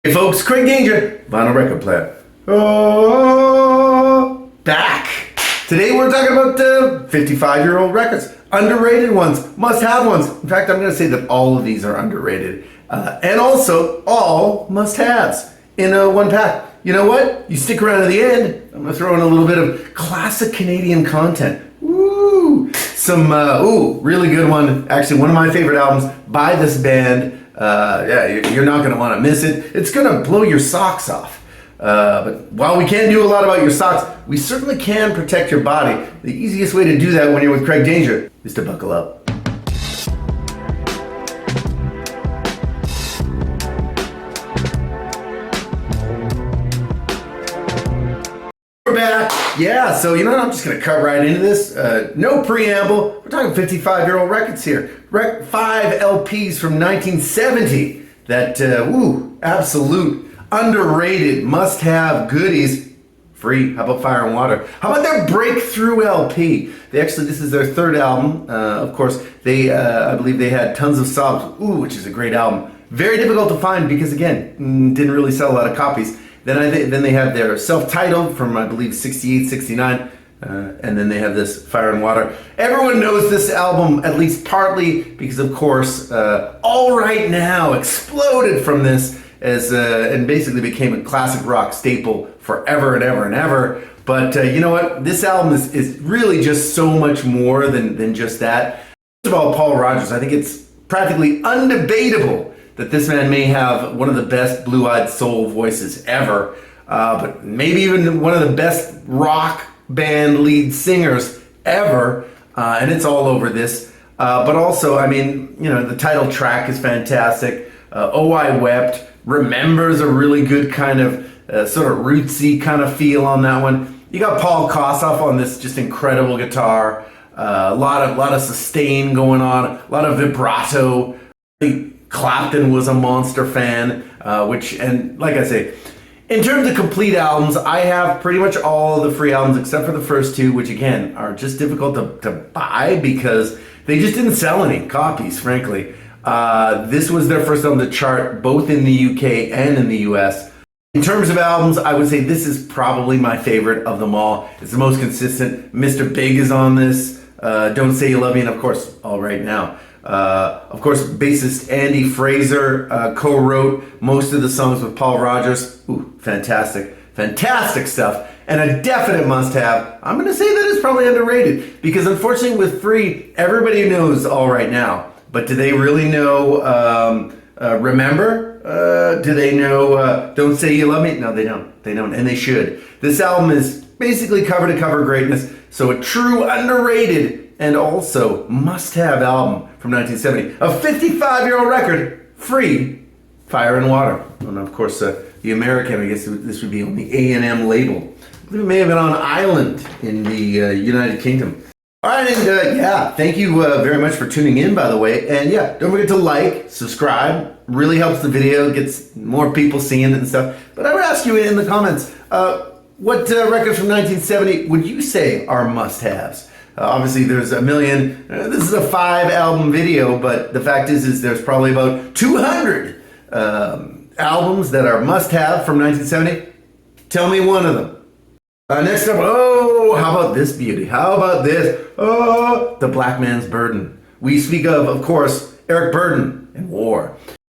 Hey folks, Craig Danger, Vinyl Record Player. Oh, back. Today we're talking about 55-year-old records. Underrated ones, must-have ones. In fact, I'm going to say that all of these are underrated. And also, all must-haves in one pack. You know what? You stick around to the end, I'm going to throw in a little bit of classic Canadian content. Woo! Some, really good one. Actually, one of my favorite albums by this band. You're not going to want to miss it. It's going to blow your socks off. But while we can't do a lot about your socks, we certainly can protect your body. The easiest way to do that when you're with Craig Danger is to buckle up. We're back. Yeah, so you know what? I'm just going to cut right into this. No preamble. We're talking 55-year-old records here. 5 LPs from 1970 that, absolute, underrated, must-have goodies. Free. How about Fire and Water? How about their breakthrough LP? This is their third album. Of course, I believe they had Tons of Sobs, which is a great album. Very difficult to find because, again, didn't really sell a lot of copies. Then they have their self-titled from, I believe, 68, 69. And then they have this Fire and Water. Everyone knows this album, at least partly, because of course, All Right Now exploded from this and basically became a classic rock staple forever and ever and ever. But you know what? This album is really just so much more than just that. First of all, Paul Rodgers, I think it's practically undebatable that this man may have one of the best blue-eyed soul voices ever, but maybe even one of the best rock band lead singers ever, and it's all over this. But also, I mean, you know, the title track is fantastic. Oh, I Wept. Remember's a really good kind of sort of rootsy kind of feel on that one. You got Paul Kossoff on this just incredible guitar. A lot of sustain going on, a lot of vibrato. Clapton was a monster fan, and like I say, in terms of complete albums, I have pretty much all of the free albums except for the first two, which again are just difficult to buy because they just didn't sell any copies, frankly. This was their first album to chart both in the UK and in the US. In terms of albums, I would say this is probably my favorite of them all. It's the most consistent. Mr. Big is on this. Don't Say You Love Me, and of course, All Right Now. Of course, bassist Andy Fraser co-wrote most of the songs with Paul Rodgers. Fantastic stuff. And a definite must-have. I'm going to say that it's probably underrated because unfortunately with free, everybody knows All Right Now. But do they really know Remember? Do they know Don't Say You Love Me? No, they don't. And they should. This album is basically cover-to-cover greatness. So a true underrated and also must-have album from 1970. A 55-year-old record, free, Fire and Water. And of course, the American, I guess this would be on the A&M label. I believe it may have been on Island in the United Kingdom. All right, and thank you very much for tuning in, by the way. And don't forget to like, subscribe. Really helps the video, gets more people seeing it and stuff. But I would ask you in the comments, what records from 1970 would you say are must-haves? Obviously, there's a million. This is a 5-album video, but the fact is there's probably about 200 albums that are must-have from 1970. Tell me one of them. Next up, how about this beauty? How about this? The Black Man's Burden. We speak of course, Eric Burdon and War.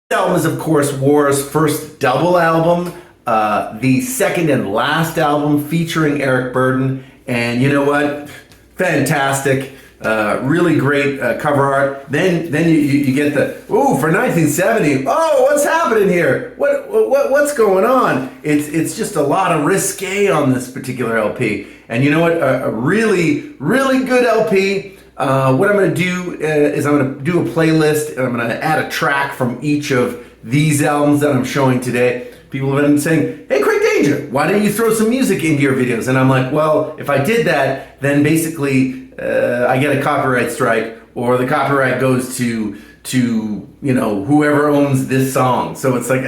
This album is, of course, War's first double album, the second and last album featuring Eric Burdon. And you know what? Fantastic, really great cover art. Then you get the for 1970. What's happening here? What's going on? It's just a lot of risque on this particular LP. And you know what? A really good LP. What I'm going to do is I'm going to do a playlist and I'm going to add a track from each of these albums that I'm showing today. People have been saying, "Hey, Craig Danger, why don't you throw some music into your videos?" And I'm like, well, if I did that, then basically I get a copyright strike, or the copyright goes to whoever owns this song. So it's like,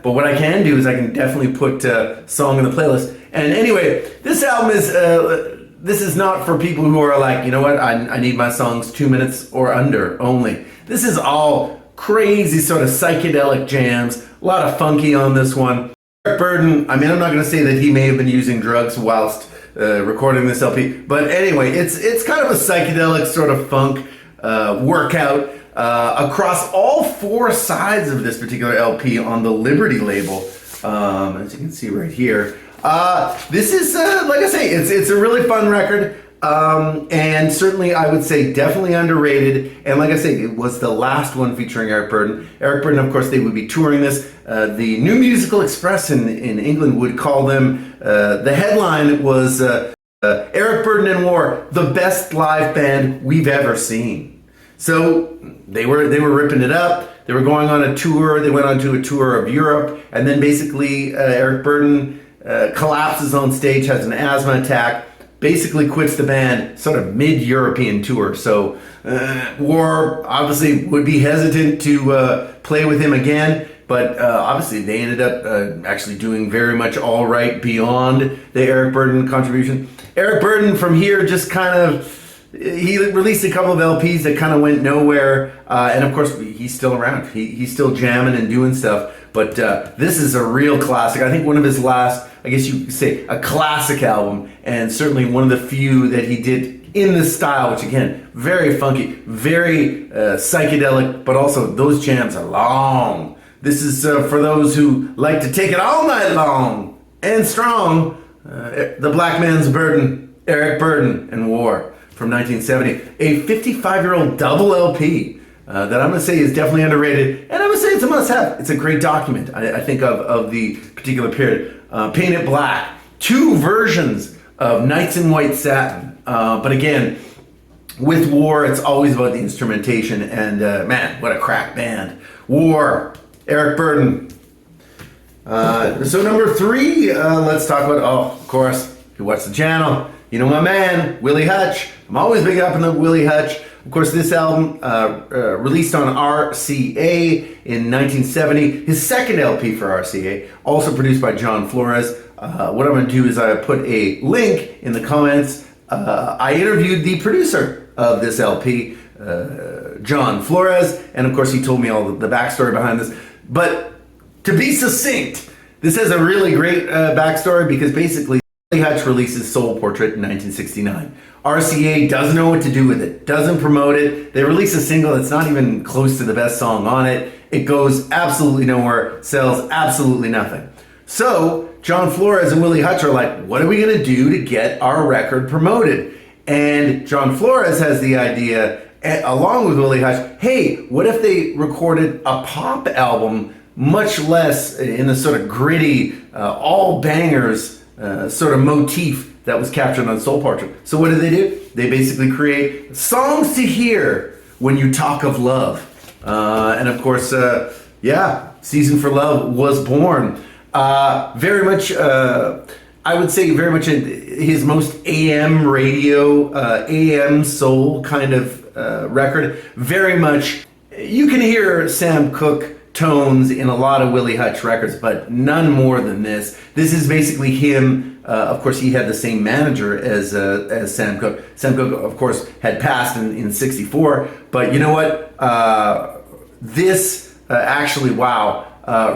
But what I can do is I can definitely put a song in the playlist. And anyway, this album is this is not for people who are like, you know what, I need my songs 2 minutes or under only. This is all crazy sort of psychedelic jams, a lot of funky on this one. Eric Burdon, I mean, I'm not going to say that he may have been using drugs whilst recording this LP, but anyway, it's kind of a psychedelic sort of funk workout across all four sides of this particular LP on the Liberty label, as you can see right here. This is, like I say, it's a really fun record. And certainly I would say definitely underrated. And like I say, it was the last one featuring Eric Burdon. Eric Burdon, of course, they would be touring this. The New Musical Express in England would call them, the headline was Eric Burdon and War, the best live band we've ever seen. So they were ripping it up. They were going on a tour. They went on to a tour of Europe. And then basically Eric Burdon collapses on stage, has an asthma attack, basically quits the band sort of mid-European tour. So War obviously would be hesitant to play with him again, but obviously they ended up actually doing very much all right beyond the Eric Burdon contribution. Eric Burdon from here just kind of, he released a couple of LPs that kind of went nowhere, and of course he's still around. He's still jamming and doing stuff, but this is a real classic. I think one of his last, I guess you could say, a classic album, and certainly one of the few that he did in this style, which again, very funky, very psychedelic, but also those jams are long. This is for those who like to take it all night long and strong. The Black Man's Burden, Eric Burdon and War from 1970, a 55-year-old double LP that I'm going to say is definitely underrated, and I'm going to say it's a must-have. It's a great document, I think, of the particular period. Paint It Black, two versions of Nights in White Satin, but again, with War, it's always about the instrumentation, and man, what a crack band. War, Eric Burdon. So number three, let's talk about, of course, if you watch the channel, you know my man, Willie Hutch. I'm always big up on the Willie Hutch. Of course, this album released on RCA in 1970. His second LP for RCA, also produced by John Flores. What I'm going to do is I put a link in the comments. I interviewed the producer of this LP, John Flores, and of course he told me all the backstory behind this. But to be succinct, this has a really great backstory because basically Willie Hutch releases Soul Portrait in 1969. RCA doesn't know what to do with it, doesn't promote it. They release a single that's not even close to the best song on it. It goes absolutely nowhere, sells absolutely nothing. So John Flores and Willie Hutch are like, what are we going to do to get our record promoted? And John Flores has the idea, along with Willie Hutch, hey, what if they recorded a pop album, much less in the sort of gritty, all bangers sort of motif that was captured on Soul Portrait. So what do? They basically create songs to hear when you talk of love. And of course, Season for Love was born. Very much, I would say very much his most AM radio, AM soul kind of record. Very much, you can hear Sam Cooke tones in a lot of Willie Hutch records, but none more than this. This is basically him. Of course, he had the same manager as Sam Cooke. Sam Cooke, of course, had passed in '64. But you know what? This actually, wow,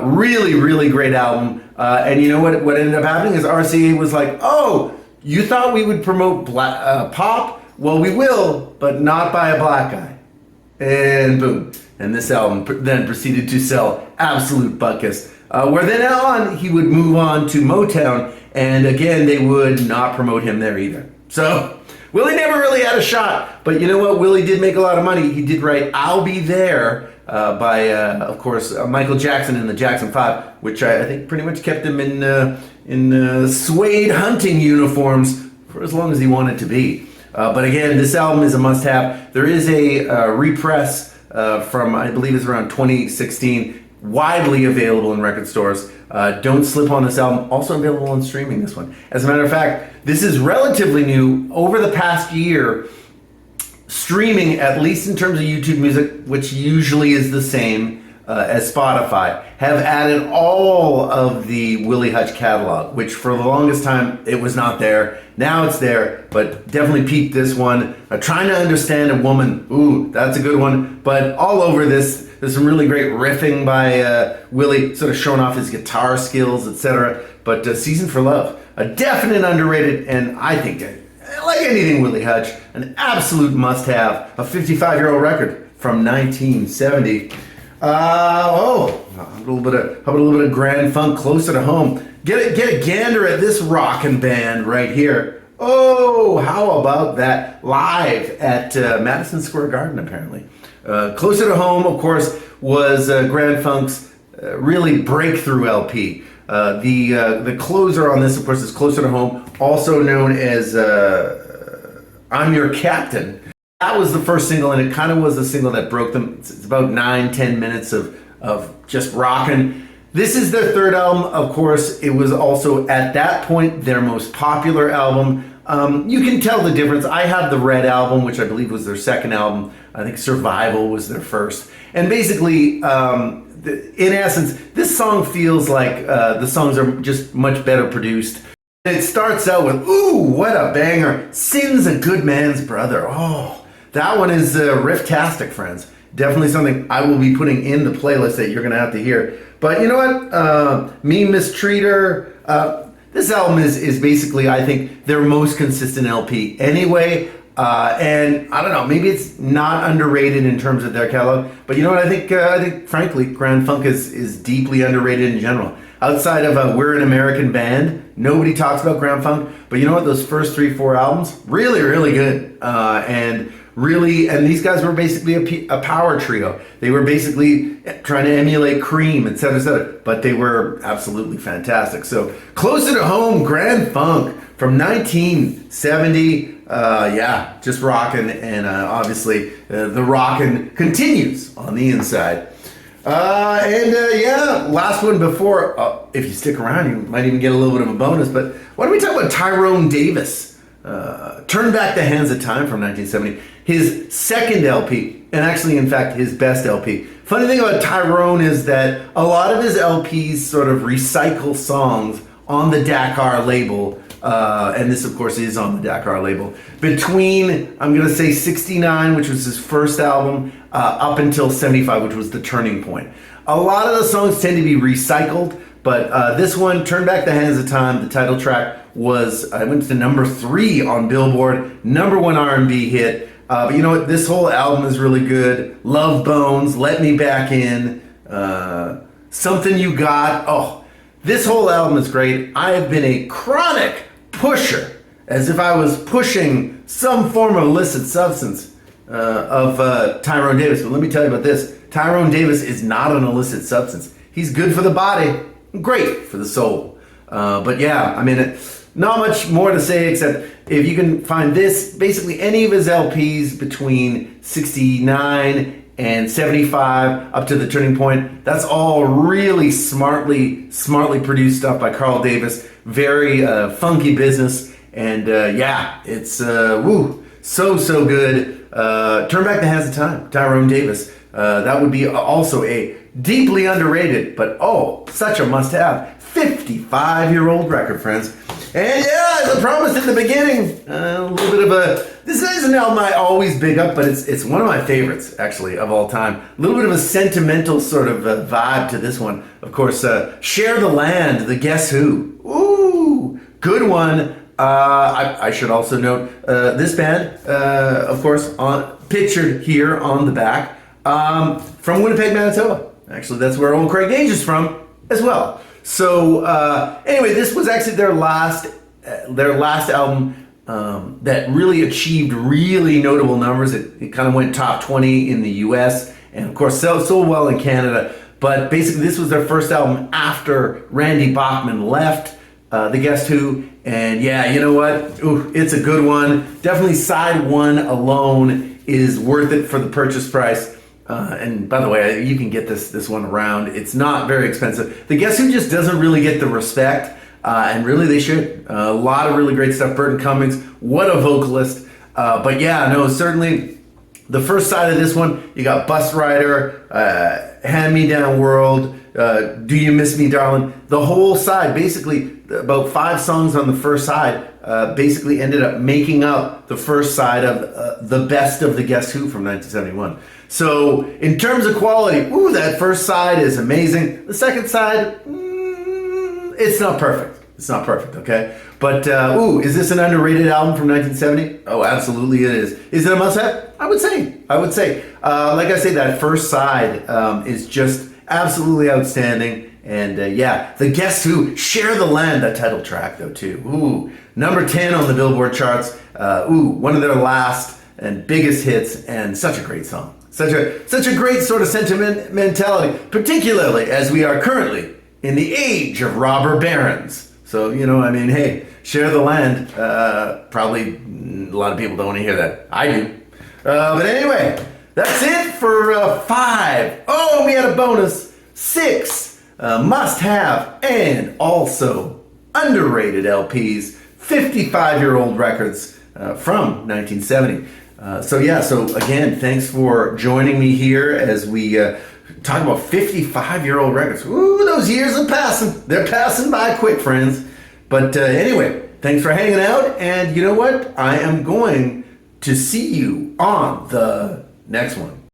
really, really great album. And you know what? What ended up happening is RCA was like, "Oh, you thought we would promote pop? Well, we will, but not by a black guy." And boom. And this album then proceeded to sell absolute buckets. Where then on, he would move on to Motown, and again, they would not promote him there either. So, Willie never really had a shot, but you know what? Willie did make a lot of money. He did write I'll Be There by, of course, Michael Jackson and the Jackson 5, which I think pretty much kept him in suede hunting uniforms for as long as he wanted to be. But again, this album is a must-have. There is a repress from, I believe it's around 2016, widely available in record stores. Don't slip on this album. Also available on streaming, this one. As a matter of fact, this is relatively new. Over the past year, streaming, at least in terms of YouTube Music, which usually is the same as Spotify, have added all of the Willie Hutch catalog, which for the longest time, it was not there. Now it's there, but definitely peep this one. Trying to Understand a Woman. Ooh, that's a good one. But all over this There's some really great riffing by Willie, sort of showing off his guitar skills, etc. But Season for Love, a definite underrated, and I think, like anything Willie Hutch, an absolute must-have, a 55-year-old record from 1970. How about a little bit of Grand Funk closer to home? Get a gander at this rockin' band right here. Oh, how about that? Live at Madison Square Garden, apparently. Closer to home, of course, was Grand Funk's really breakthrough LP. The closer on this, of course, is Closer to Home, also known as I'm Your Captain. That was the first single, and it kind of was the single that broke them. It's about 9-10 minutes of just rocking. This is their third album. Of course, it was also, at that point, their most popular album. You can tell the difference. I have the Red album, which I believe was their second album. I think Survival was their first. And basically, in essence, this song feels like the songs are just much better produced. It starts out with, ooh, what a banger. Sin's a good man's brother. Oh, that one is riff-tastic, friends. Definitely something I will be putting in the playlist that you're going to have to hear. But you know what? Me Mistreater. This album is basically, I think, their most consistent LP anyway. And I don't know, maybe it's not underrated in terms of their catalog. But you know what? I think frankly, Grand Funk is deeply underrated in general. Outside of We're an American Band, nobody talks about Grand Funk. But you know what? Those first 3-4 albums, really, really good. And these guys were basically a power trio. They were basically trying to emulate Cream, etc., etc. But they were absolutely fantastic. So, Closer to Home, Grand Funk from 1970. Just rocking, and obviously the rocking continues on the inside. Last one before, if you stick around, you might even get a little bit of a bonus, but why don't we talk about Tyrone Davis? Turn Back the Hands of Time from 1970. His second LP, and actually, in fact, his best LP. Funny thing about Tyrone is that a lot of his LPs sort of recycle songs on the Dakar label, and this, of course, is on the Dakar label. Between, I'm going to say 69, which was his first album, up until 75, which was the turning point. A lot of the songs tend to be recycled, but this one, Turn Back the Hands of Time, the title track, went to number 3 on Billboard, number 1 R&B hit. But you know what? This whole album is really good. Love Bones, Let Me Back In, Something You Got. Oh, this whole album is great. I have been a chronic pusher, as if I was pushing some form of illicit substance of Tyrone Davis. But let me tell you about this. Tyrone Davis is not an illicit substance. He's good for the body, great for the soul. But yeah, I mean, not much more to say except if you can find this, basically any of his LPs between 69 and 75 up to the turning point, that's all really smartly produced stuff by Carl Davis. Very funky business, and it's so good. Turn Back the Hands of Time, Tyrone Davis. That would be also a deeply underrated, but such a must-have 55-year-old record, friends. And yeah, as I promised in the beginning, a little bit of this is an album I always big up, but it's one of my favorites, actually, of all time. A little bit of a sentimental sort of vibe to this one. Of course, Share the Land, the Guess Who. Ooh, good one. I should also note, this band, of course, pictured here on the back, from Winnipeg, Manitoba. Actually, that's where old Craig Gage is from as well. So anyway, this was actually their last album that really achieved really notable numbers. It kind of went top 20 in the US and of course sold well in Canada. But basically, this was their first album after Randy Bachman left the Guess Who. And yeah, you know what? Ooh, it's a good one. Definitely side 1 alone is worth it for the purchase price. And by the way, you can get this one around. It's not very expensive. The Guess Who just doesn't really get the respect, and really they should. A lot of really great stuff. Burton Cummings, what a vocalist. But yeah, no, certainly the first side of this one, you got Bus Rider, Hand Me Down World, Do You Miss Me Darling? The whole side, basically about 5 songs on the first side, basically ended up making up the first side of the best of the Guess Who from 1971. So in terms of quality, ooh, that first side is amazing. The second side, it's not perfect. It's not perfect, okay? But, ooh, is this an underrated album from 1970? Oh, absolutely it is. Is it a must-have? I would say. Like I say, that first side is just absolutely outstanding. And, yeah, The Guess Who, Share the Land, that title track, though, too. Ooh, number 10 on the Billboard charts. Ooh, one of their last and biggest hits, and such a great song. Such a great sort of sentimentality, particularly as we are currently in the age of robber barons. So, hey, Share the Land, probably a lot of people don't want to hear that. I do. But anyway, that's it for 5. Oh, we had a bonus. 6 must-have and also underrated LPs, 55-year-old records from 1970. So again, thanks for joining me here as we talk about 55-year-old records. Ooh, those years are passing. They're passing by quick, friends. But anyway, thanks for hanging out. And you know what? I am going to see you on the next one.